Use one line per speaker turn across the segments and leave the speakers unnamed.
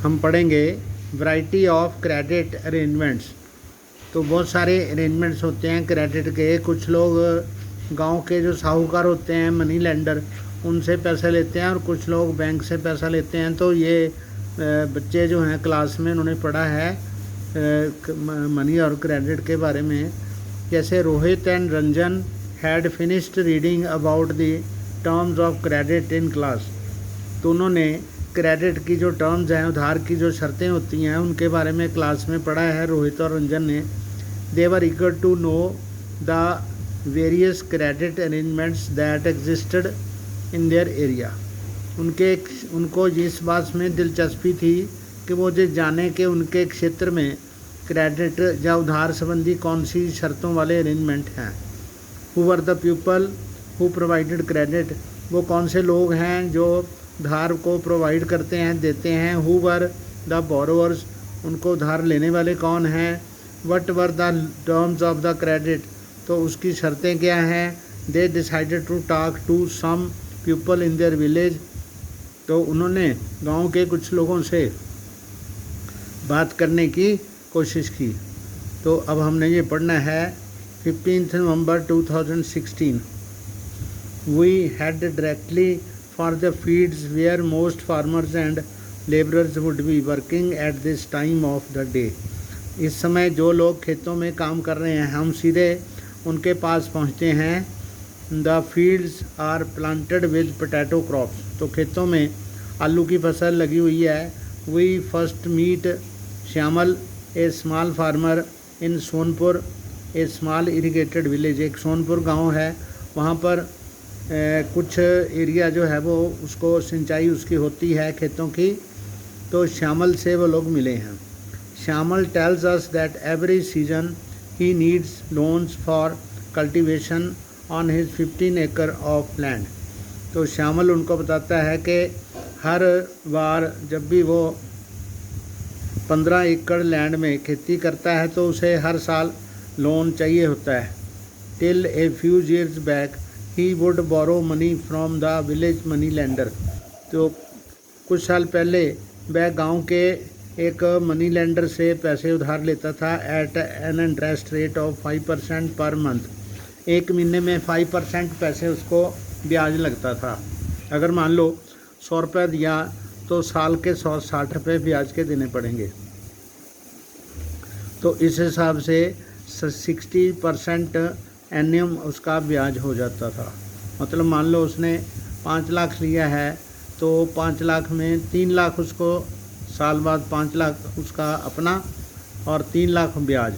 हम पढ़ेंगे variety of credit arrangements. तो बहुत सारे अरेंजमेंट्स होते हैं क्रेडिट के। कुछ लोग गांव के जो साहूकार होते हैं, मनी लेंडर, उनसे पैसे लेते हैं और कुछ लोग बैंक से पैसा लेते हैं। तो ये बच्चे जो हैं क्लास में उन्होंने पढ़ा है मनी और क्रेडिट के बारे में। जैसे Rohit and Ranjan had finished reading about the terms of credit in class. तो उन्होंने क्रेडिट की जो टर्म्स हैं, उधार की जो शर्तें होती हैं, उनके बारे में क्लास में पढ़ा है रोहित और रंजन ने। They were eager to know the various credit arrangements that existed in their area. उनको इस बात में दिलचस्पी थी कि वो जो जाने कि उनके क्षेत्र में क्रेडिट या उधार संबंधी कौन सी शर्तों वाले अरेंजमेंट हैं। Who were the people who provided credit, वो कौन से लोग हैं जो उधार को प्रोवाइड करते हैं, देते हैं। हु वर द बोरोवर्स, उनको उधार लेने वाले कौन हैं। What were the terms of the credit, तो उसकी शर्तें क्या हैं। They decided to talk to some people in their village, तो उन्होंने गांव के कुछ लोगों से बात करने की कोशिश की। तो अब हमने ये पढ़ना है 15 नवंबर 2016। We head directly for the fields where most farmers and labourers would be working at this time of the day. इस समय जो लोग खेतों में काम कर रहे हैं, हम सीधे उनके पास पहुंचते हैं। The fields are planted with potato crops, तो खेतों में आलू की फसल लगी हुई है। We first meet Shyamal, a small farmer in Sonpur, a small irrigated village. एक सोनपुर गांव है, वहाँ पर कुछ एरिया जो है वो उसको सिंचाई उसकी होती है खेतों की। तो श्यामल से वो लोग मिले हैं। Shyamal tales us that every season he needs loans for cultivation on his 15 एकड़ ऑफ लैंड। तो श्यामल उनको बताता है कि हर बार जब भी वो 15 एकड़ लैंड में खेती करता है तो उसे हर साल लोन चाहिए होता है। Till a few years back he would borrow money from the village money lender. तो कुछ साल पहले वह गांव के एक मनी लेंडर से पैसे उधार लेता था at an interest rate of 5% per month. एक महीने में 5% पैसे उसको ब्याज लगता था। अगर मान लो 100 रुपये दिया तो साल के 160 रुपये ब्याज के देने पड़ेंगे। तो इस हिसाब से 60% एन्युम उसका ब्याज हो जाता था। मतलब मान लो उसने 5 लाख लिया है तो 5 लाख में 3 लाख उसको साल बाद 5 लाख उसका अपना और 3 लाख ब्याज।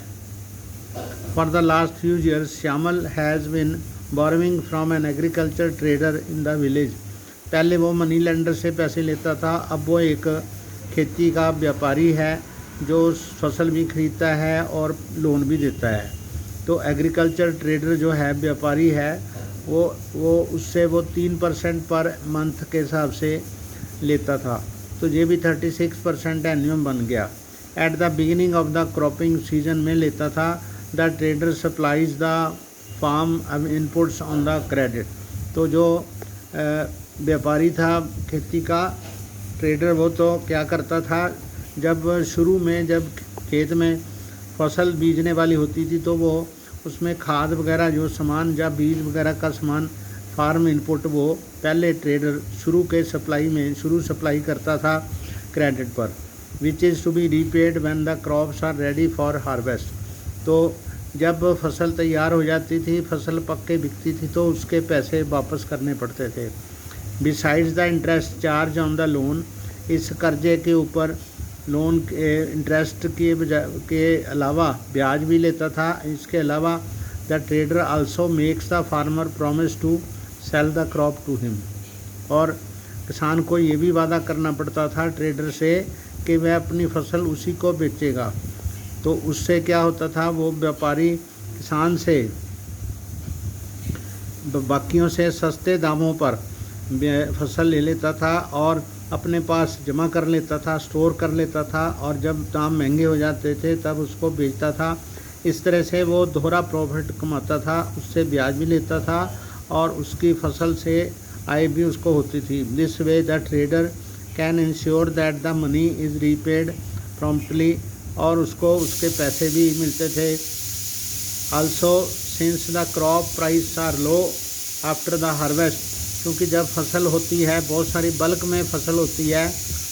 For the last few years Shyamal has been borrowing from an agriculture trader in the village. पहले वो मनी लेंडर से पैसे लेता था, अब वो एक खेती का व्यापारी है जो फसल भी खरीदता है और लोन भी देता है। तो एग्रीकल्चर ट्रेडर जो है व्यापारी है वो उससे वो 3% पर मंथ के हिसाब से लेता था। तो ये भी 36% एन्युअम बन गया। At the beginning of the cropping season में लेता था। The trader supplies the farm inputs on the credit. तो जो व्यापारी था खेती का ट्रेडर, वो तो क्या करता था, जब शुरू में जब खेत में फसल बीजने वाली होती थी तो वो उसमें खाद वगैरह जो सामान या बीज वगैरह का सामान फार्म इनपुट वो पहले ट्रेडर शुरू सप्लाई करता था क्रेडिट पर, which is to be repaid when the crops are ready for harvest. तो जब फसल तैयार हो जाती थी, फसल पक के बिकती थी तो उसके पैसे वापस करने पड़ते थे। Besides the interest charge on the loan, इस कर्जे के ऊपर लोन के इंटरेस्ट के अलावा ब्याज भी लेता था। इसके अलावा the trader also makes the farmer promise to sell the crop to him. और किसान को ये भी वादा करना पड़ता था ट्रेडर से कि वह अपनी फसल उसी को बेचेगा। तो उससे क्या होता था, वो व्यापारी किसान से बाकियों से सस्ते दामों पर फसल ले लेता था और अपने पास जमा कर लेता था, स्टोर कर लेता था, और जब दाम महंगे हो जाते थे तब उसको बेचता था। इस तरह से वो दोहरा प्रॉफिट कमाता था, उससे ब्याज भी लेता था और उसकी फसल से आय भी उसको होती थी। This way the trader can ensure that the money is repaid promptly, और उसको उसके पैसे भी मिलते थे। Also since the crop price are low after the harvest, क्योंकि जब फसल होती है, बहुत सारी बल्क में फसल होती है,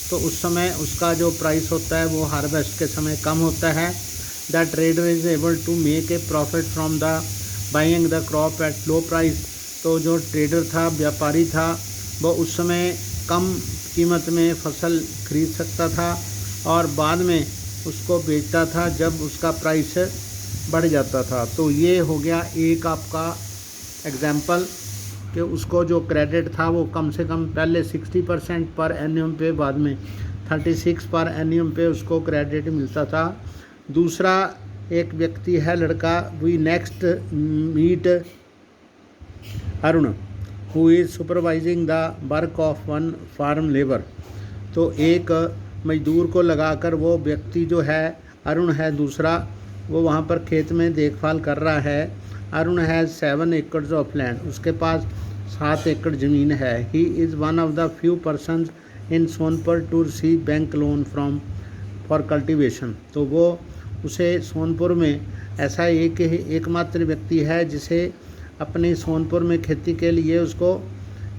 तो उस समय उसका जो प्राइस होता है वो हार्वेस्ट के समय कम होता है। The trader is able to make a profit from the buying the crop at low price. तो जो ट्रेडर था, व्यापारी था, वो उस समय कम कीमत में फसल खरीद सकता था और बाद में उसको बेचता था जब उसका प्राइस बढ़ जाता था। तो ये हो गया एक आपका एग्जाम्पल कि उसको जो क्रेडिट था वो कम से कम पहले 60% पर एन्यूम पे, बाद में 36 पर एन्यूम पे उसको क्रेडिट मिलता था। दूसरा एक व्यक्ति है लड़का, we next meet Arun who is supervising the work of one farm labour. तो एक मजदूर को लगाकर वो व्यक्ति जो है, अरुण है दूसरा, वो वहाँ पर खेत में देखभाल कर रहा है। अरुण हैज़ 7 एकड़ ऑफ लैंड, उसके पास 7 एकड़ ज़मीन है। He is one of the few persons in Sonpur to receive bank loan from for cultivation. तो वो उसे सोनपुर में ऐसा एकमात्र व्यक्ति है जिसे अपनी सोनपुर में खेती के लिए उसको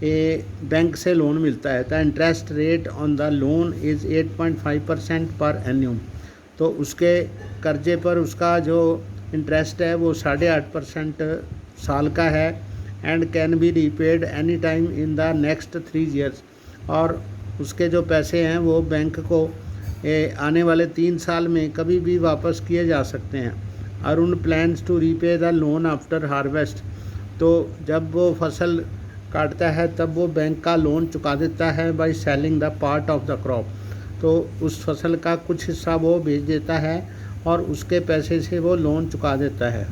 बैंक से लोन मिलता है। The interest rate on the loan is 8.5% पर एन्यूम। तो उसके कर्जे पर उसका जो इंटरेस्ट है वो 8.5% साल का है। And can be repaid any time in the next 3 years। और उसके जो पैसे हैं वो बैंक को आने वाले 3 साल में कभी भी वापस किए जा सकते हैं। Arun plans to repay the loan after harvest. तो जब वो फसल काटता है तब वो बैंक का लोन चुका देता है by selling the part of the crop. तो उस फसल का कुछ हिस्सा वो बेच देता है और उसके पैसे से वो लोन चुका देता है,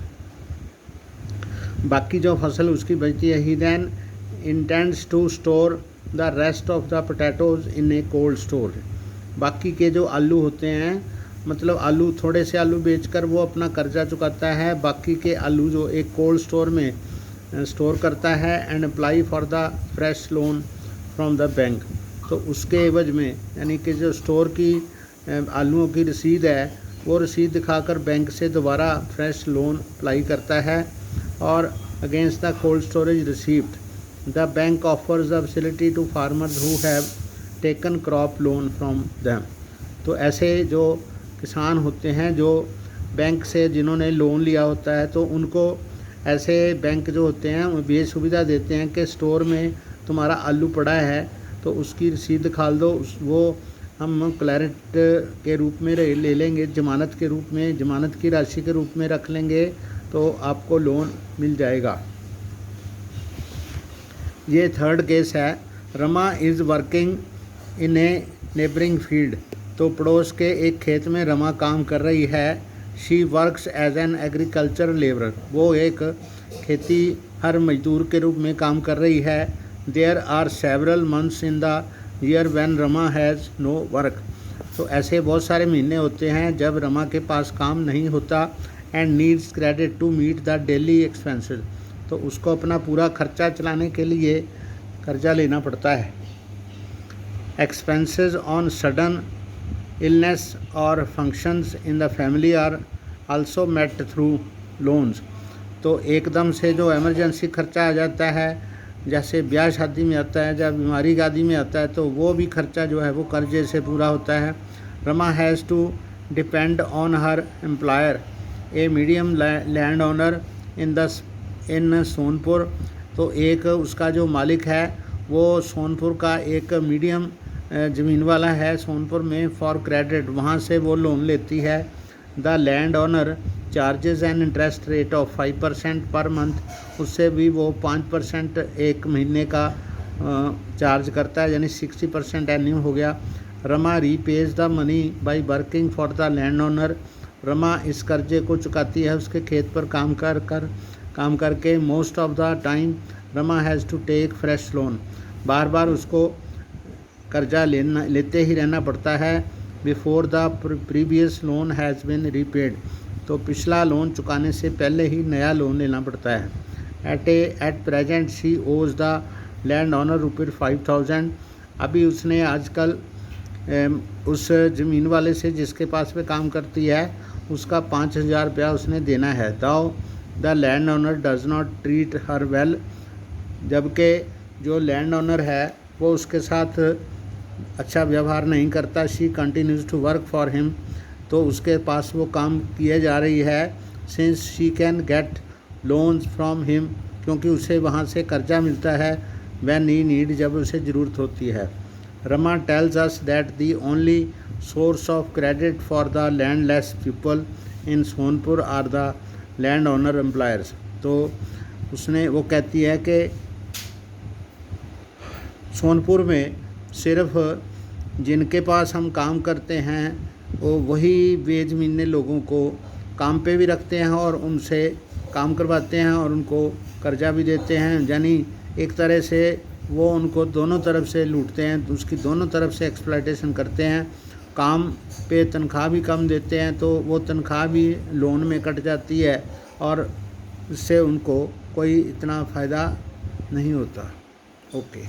बाकी जो फसल उसकी बचती है। He then intends to store the rest of the potatoes in a cold store. बाकी के जो आलू होते हैं, मतलब आलू, थोड़े से आलू बेचकर वो अपना कर्जा चुकाता है, बाकी के आलू जो एक कोल्ड स्टोर में स्टोर करता है। And apply for the fresh loan from the bank. तो उसके एवज में, यानी कि जो स्टोर की आलूओं की रसीद है, वो रसीद दिखाकर बैंक से दोबारा फ्रेश लोन अप्लाई करता है। और against the cold storage receipt the bank offers the facility to farmers who have taken crop loan from them. तो ऐसे जो किसान होते हैं जो बैंक से जिन्होंने लोन लिया होता है, तो उनको ऐसे बैंक जो होते हैं वो ये सुविधा देते हैं कि स्टोर में तुम्हारा आलू पड़ा है तो उसकी रसीद दिखा दो, वो हम क्लैरिट के रूप में ले लेंगे, जमानत के रूप में, जमानत की राशि के रूप में रख लेंगे, तो आपको लोन मिल जाएगा। ये थर्ड केस है। Rama is working in A neighbouring field. तो पड़ोस के एक खेत में रमा काम कर रही है। She works as an agriculture labourer. वो एक खेती हर मजदूर के रूप में काम कर रही है। There are several months in the year when Rama has no work. तो ऐसे बहुत सारे महीने होते हैं जब रमा के पास काम नहीं होता। And needs credit to meet the daily expenses. तो उसको अपना पूरा खर्चा चलाने के लिए कर्जा लेना पड़ता है। एक्सपेंसेस ऑन सडन इलनेस और functions in the family are also met through loans. तो एकदम से जो इमरजेंसी खर्चा आ जाता है, जैसे ब्याह शादी में आता है, जब बीमारी गादी में आता है, तो वो भी खर्चा जो है वो कर्जे से पूरा होता है। Rama has to depend on her employer a medium land owner in Sonpur. तो एक उसका जो मालिक है वो सोनपुर का एक मीडियम ज़मीन वाला है सोनपुर में फॉर क्रेडिट, वहाँ से वो लोन लेती है। The land owner charges and interest rate of 5% per month. उससे भी वो 5% एक महीने का चार्ज करता है, यानी 60% एन्यूम हो गया। Rama रीपेज the money by working for the land owner. Rama इस कर्जे को चुकाती है उसके खेत पर काम करके। Most of the time Rama has to take fresh loan. बार बार उसको कर्जा लेते ही रहना पड़ता है। Before the previous loan has been repaid. तो पिछला लोन चुकाने से पहले ही नया लोन लेना पड़ता है। एट प्रेजेंट शी ओज द लैंड ओनर ₹5000। अभी उसने आजकल उस ज़मीन वाले से जिसके पास में काम करती है उसका 5,000 रुपया उसने देना है। Though the land owner does not treat her well, जबकि जो लैंड ओनर है वो उसके साथ अच्छा व्यवहार नहीं करता। She continues to work for him, तो उसके पास वो काम किए जा रही है। Since she can get loans from him, क्योंकि उसे वहाँ से कर्जा मिलता है। व्हेन ही नीड, जब उसे ज़रूरत होती है। Rama tells us that the only source of credit for the landless people in Sonpur are the land owner employers. तो उसने वो कहती है कि सोनपुर में सिर्फ जिनके पास हम काम करते हैं वो वही बेज़मीने लोगों को काम पे भी रखते हैं और उनसे काम करवाते हैं और उनको कर्जा भी देते हैं। यानी एक तरह से वो उनको दोनों तरफ से लूटते हैं, उसकी दोनों तरफ से एक्सप्लॉयटेशन करते हैं। काम पे तनख्वाह भी कम देते हैं तो वो तनख्वाह भी लोन में कट जाती है और इससे उनको कोई इतना फ़ायदा नहीं होता। ओके।